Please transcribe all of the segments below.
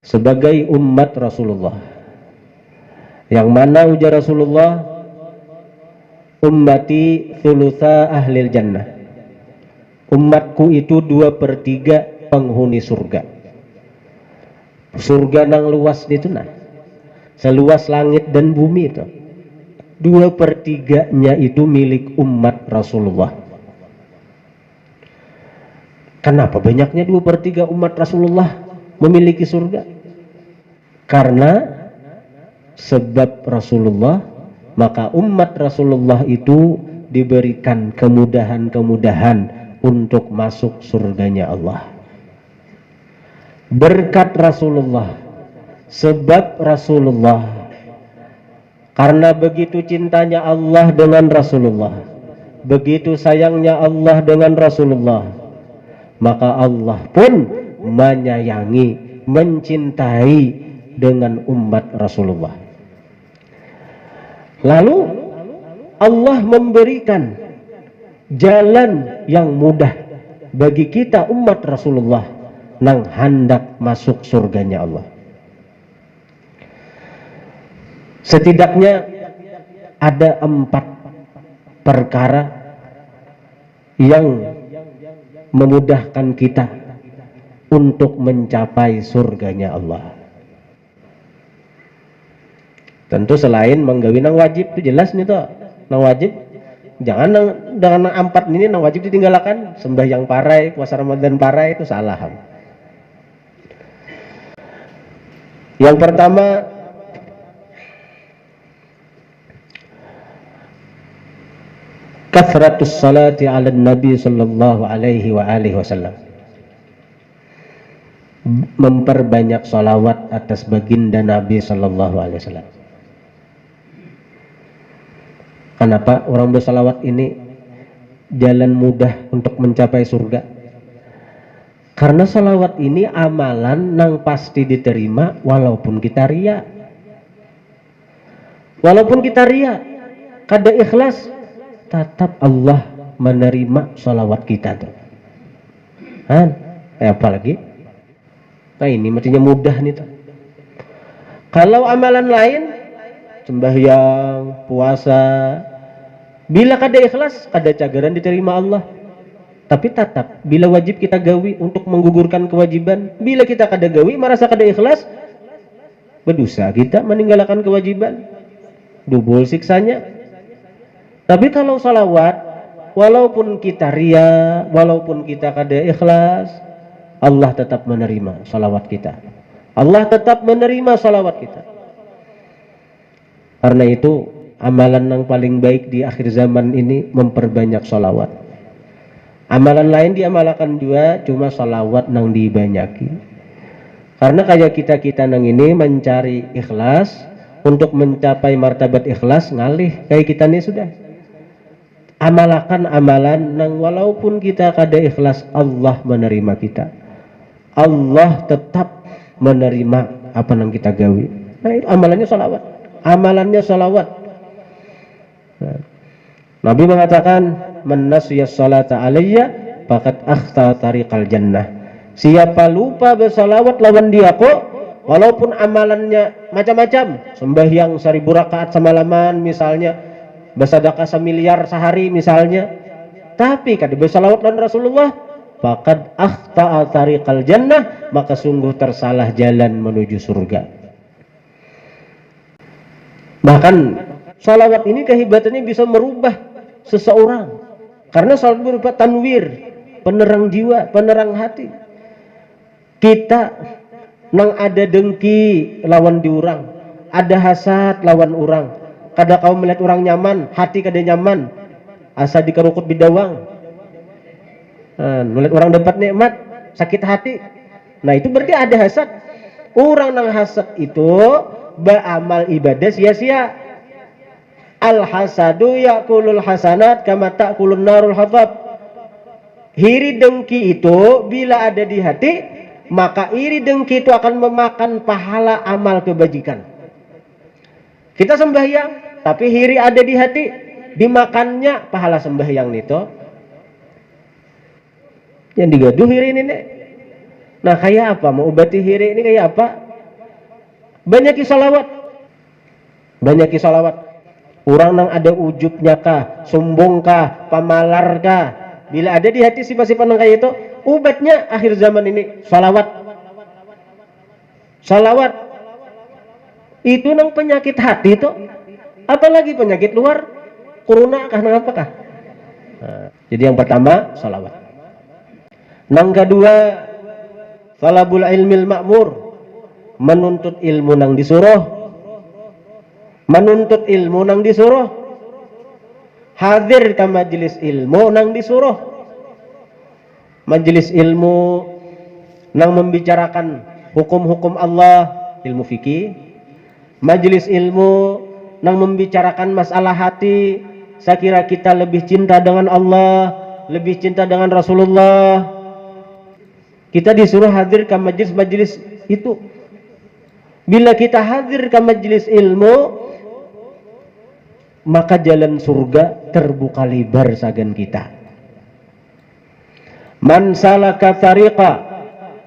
sebagai umat Rasulullah, yang mana ujar Rasulullah, ummati thulutha ahlil jannah, umatku itu 2/3 penghuni surga. Surga nang luas itu nah, seluas langit dan bumi itu, 2/3-nya itu milik umat Rasulullah. Kenapa banyaknya 2/3 umat Rasulullah memiliki surga? Karena sebab Rasulullah, maka umat Rasulullah itu diberikan kemudahan-kemudahan untuk masuk surganya Allah. Berkat Rasulullah, sebab Rasulullah, karena begitu cintanya Allah dengan Rasulullah, begitu sayangnya Allah dengan Rasulullah, maka Allah pun menyayangi, mencintai dengan umat Rasulullah. Lalu Allah memberikan jalan yang mudah bagi kita umat Rasulullah nang hendak masuk surganya Allah. Setidaknya ada 4 perkara yang memudahkan kita untuk mencapai surganya Allah. Tentu selain menggawi nang wajib, itu jelas nih toh, nang wajib jangan dengan 4 ini nang wajib ditinggalkan. Sembahyang parai, puasa Ramadan parai, itu salah. Yang pertama, kathratus salati ala nabi sallallahu alaihi wa alihi wasallam, memperbanyak salawat atas baginda Nabi sallallahu alaihi wasallam. Kenapa orang bersalawat ini jalan mudah untuk mencapai surga? Karena salawat ini amalan nang pasti diterima walaupun kita ria. Walaupun kita ria, kada ikhlas, tetap Allah menerima salawat kita tuh. Apa lagi? Nah ini mestinya mudah nih tuh. Kalau amalan lain, sembahyang, puasa, bila kada ikhlas, kada cagaran diterima Allah. Tapi tetap, bila wajib kita gawi untuk menggugurkan kewajiban, bila kita kada gawi, merasa kada ikhlas, berdosa kita meninggalkan kewajiban, double siksanya. Tapi kalau salawat, walaupun kita ria, walaupun kita kada ikhlas, Allah tetap menerima salawat kita. Allah tetap menerima salawat kita. Karena itu amalan yang paling baik di akhir zaman ini memperbanyak salawat. Amalan lain diamalkan juga, cuma salawat nang dibanyaki. Karena kayak kita nang ini mencari ikhlas, untuk mencapai martabat ikhlas ngalih kayak kita nih sudah. Amalkan amalan nang walaupun kita kada ikhlas, Allah menerima kita. Allah tetap menerima apa nang kita gawi. Nah itu amalannya salawat. Amalannya salawat. Nah, Nabi mengatakan, man nasiyas salata alayya faqad akhta tariqal jannah. Siapa lupa bersalawat lawan dia kok, walaupun amalannya macam-macam, sembahyang 1000 rakaat semalaman misalnya, bersedekah 1 miliar sehari misalnya, tapi kada bersalawat lawan Rasulullah, faqad akhta tariqal jannah, maka sungguh tersalah jalan menuju surga. Bahkan salawat ini kehebatannya bisa merubah seseorang, karena salawat berupa tanwir, penerang jiwa, penerang hati. Kita nang ada dengki lawan diurang, ada hasad lawan orang, kada kau melihat orang nyaman, hati kada nyaman, asa dikerukut bidawang. Melihat orang dapat nikmat, sakit hati. Nah itu berarti ada hasad. Orang nang hasad itu beramal ibadah sia-sia. Al hasadu yakulul hasanat kama ta'kulun narul hatab. Iri dengki itu bila ada di hati, maka iri dengki itu akan memakan pahala amal kebajikan. Kita sembahyang, tapi iri ada di hati, dimakannya pahala sembahyang itu. Yang digaduh iri ini nih. Nah kayak apa? Mau obati iri ini kayak apa? Banyaki salawat. Banyaki salawat. Orang nang ada ujubnya kah, sombong kah, pamalar kah, bila ada di hati sifat-sifat nang kayak itu, obatnya akhir zaman ini salawat. Salawat itu nang penyakit hati itu, apalagi penyakit luar, corona kah nang apakah? Nah, jadi yang pertama salawat. Nang kedua talabul ilmil ma'mur, menuntut ilmu nang disuruh. Menuntut ilmu nang disuruh. Hadir ke majelis ilmu nang disuruh. Majelis ilmu nang membicarakan hukum-hukum Allah, ilmu fikih. Majelis ilmu nang membicarakan masalah hati, sekira kita lebih cinta dengan Allah, lebih cinta dengan Rasulullah. Kita disuruh hadir ke majelis-majelis itu. Bila kita hadir ke majelis ilmu, maka jalan surga terbuka lebar sagan kita. Man salaka tariqa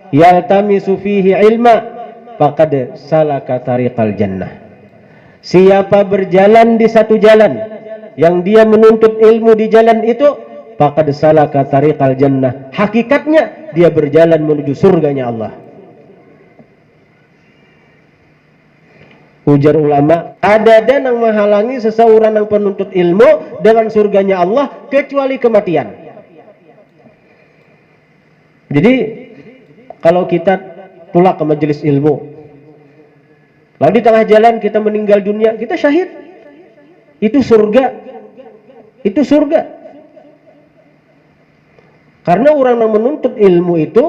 yaltamisu fihi ilma faqad salaka tariqal jannah. Siapa berjalan di satu jalan yang dia menuntut ilmu di jalan itu, faqad salaka tariqal jannah. Hakikatnya dia berjalan menuju surganya Allah. Ujar ulama, ada dan yang menghalangi seseorang yang penuntut ilmu dengan surganya Allah kecuali kematian. Jadi kalau kita pulang ke majelis ilmu, lalu di tengah jalan kita meninggal dunia, kita syahid. Itu surga. Itu surga. Karena orang yang menuntut ilmu itu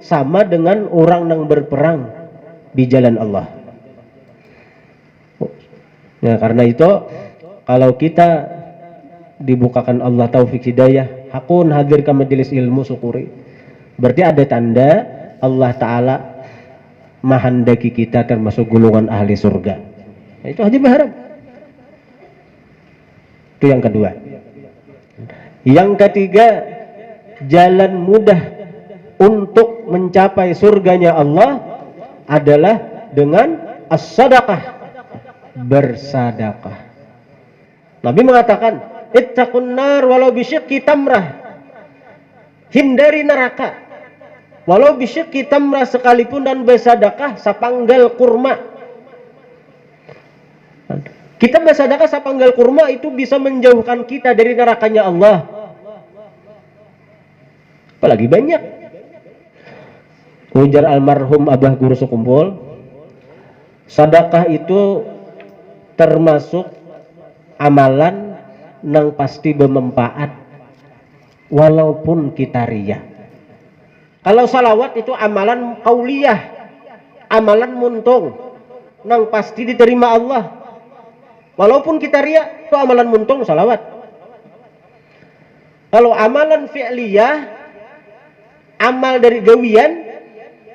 sama dengan orang yang berperang di jalan Allah. Ya, karena itu kalau kita dibukakan Allah taufik hidayah, hakun hadir ke majelis ilmu, syukuri. Berarti ada tanda Allah Ta'ala menghendaki kita termasuk golongan ahli surga. Nah, itu aja berharap. Itu yang kedua. Yang ketiga, jalan mudah untuk mencapai surganya Allah adalah dengan as-sadaqah, bersadaqah. Nabi mengatakan, ittaqun nar walau bisyikki tamrah. Hindari neraka walau bisyikki tamrah, sekalipun dan bersadaqah sapanggal kurma. Kita bersadaqah sapanggal kurma itu bisa menjauhkan kita dari nerakanya Allah. Apalagi banyak. Ujar almarhum Abah Guru Sukumpul, sedekah itu termasuk amalan yang pasti bermanfaat walaupun kita riya. Kalau salawat itu amalan qauliyah, amalan muntung yang pasti diterima Allah. Walaupun kita riya, itu amalan muntung salawat. Kalau amalan fi'liyah, amal dari gawian,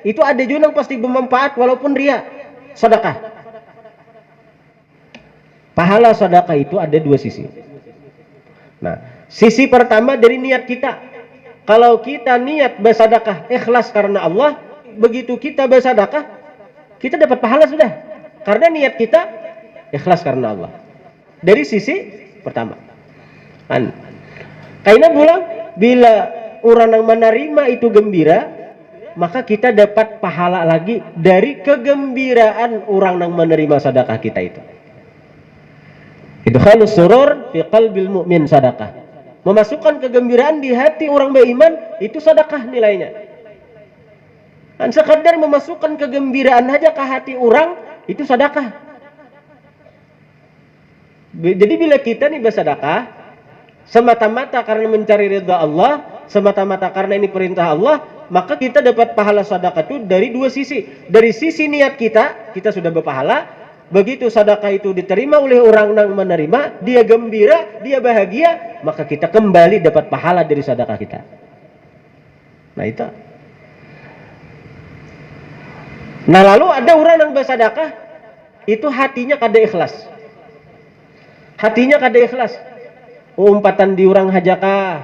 itu ada juga yang pasti bermanfaat walaupun riya, sedekah. Pahala sedekah itu ada dua sisi. Nah, sisi pertama dari niat kita. Kalau kita niat bersedekah ikhlas karena Allah, begitu kita bersedekah, kita dapat pahala sudah. Karena niat kita ikhlas karena Allah. Dari sisi pertama. Karena pulang, bila orang yang menerima itu gembira, maka kita dapat pahala lagi dari kegembiraan orang yang menerima sedekah kita itu. Idkhalus surur fi qalbil mu'min sedekah. Memasukkan kegembiraan di hati orang beriman, itu sedekah nilainya. Dan sekadar memasukkan kegembiraan saja ke hati orang, itu sedekah. Jadi bila kita nih bersedekah semata-mata karena mencari ridha Allah, semata-mata karena ini perintah Allah, maka kita dapat pahala sedekah itu dari dua sisi. Dari sisi niat kita, kita sudah berpahala. Begitu sedekah itu diterima oleh orang yang menerima, dia gembira, dia bahagia, maka kita kembali dapat pahala dari sedekah kita. Nah itu. Nah lalu ada orang yang bersedekah, itu hatinya kada ikhlas. Hatinya kada ikhlas. Umpatan di orang hajaka,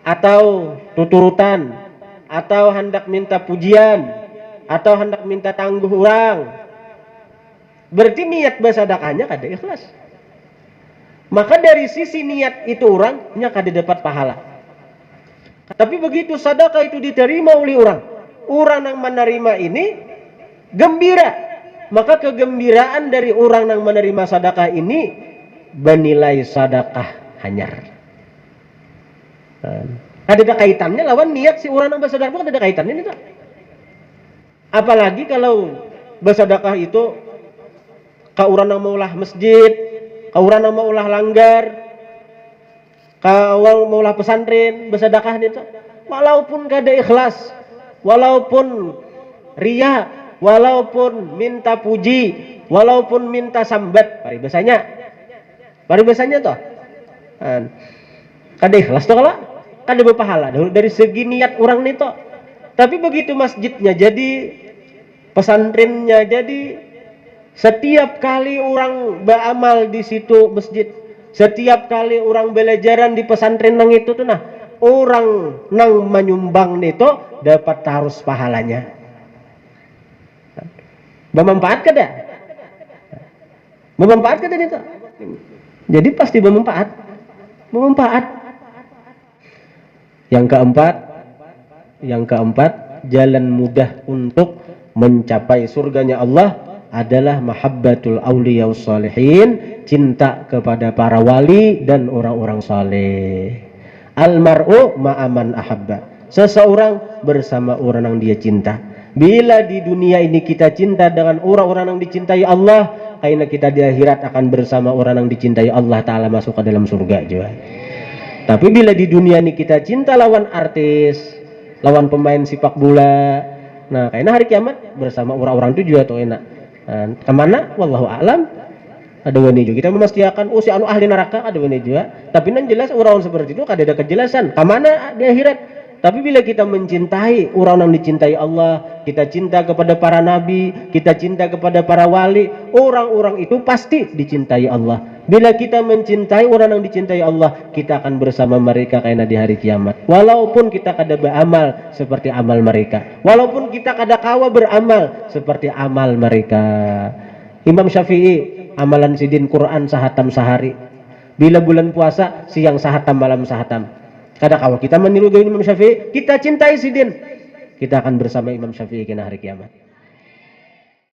atau tuturutan, atau hendak minta pujian, atau hendak minta tangguh orang, Berarti niat bersedekahnya kada ikhlas. Maka dari sisi niat itu orangnya kada dapat pahala. Tapi begitu sedekah itu diterima oleh orang yang menerima ini gembira. Maka kegembiraan dari orang yang menerima sedekah ini bernilai sedekah hanyar. Ada kaitannya lawan niat si orang yang bersedekah, ada kaitannya itu. Apalagi kalau bersedekah itu ka orang yang maulah masjid, ka orang yang maulah langgar, ka orang maulah pesantren, bersedekah itu walaupun kada ikhlas, walaupun ria, walaupun minta puji, walaupun minta sambat, paribasanya toh kada ikhlas toh kalau kada berpahala dari segi niat orang itu. Tapi begitu masjidnya jadi, pesantrennya jadi, setiap kali orang beramal di situ masjid, setiap kali orang belajaran di pesantren nang itu tuh nah, orang nang menyumbang itu dapat harus pahalanya. Bermanfaat kada? Bermanfaat kada itu? Jadi pasti bermanfaat. Yang keempat, jalan mudah untuk mencapai surganya Allah adalah mahabbatul awliya salihin, cinta kepada para wali dan orang-orang saleh. Almar'u ma'aman ahabba, seseorang bersama orang yang dia cinta. Bila di dunia ini kita cinta dengan orang-orang yang dicintai Allah, karena kita di akhirat akan bersama orang yang dicintai Allah Ta'ala, masuk ke dalam surga juga. Tapi bila di dunia ini kita cinta lawan artis, lawan pemain sepak bola, nah karena hari kiamat bersama orang-orang itu juga tuh enak. Kemana? Wallahu a'lam. Ada wani juga kita memastikan si anu ahli neraka, ada wani juga. Tapi nan jelas orang seperti itu kada ada kejelasan kemana di akhirat. Tapi bila kita mencintai orang yang dicintai Allah, kita cinta kepada para nabi, kita cinta kepada para wali, orang-orang itu pasti dicintai Allah. Bila kita mencintai orang yang dicintai Allah, kita akan bersama mereka karena di hari kiamat. Walaupun kita kada beramal seperti amal mereka, walaupun kita kada kawa beramal seperti amal mereka. Imam Syafi'i amalan sidin Quran sahatam sehari. Bila bulan puasa siang sahatam malam sahatam. Kada kawa kita meniru Imam Syafi'i, kita cintai sidin, kita akan bersama Imam Syafi'i kena hari kiamat.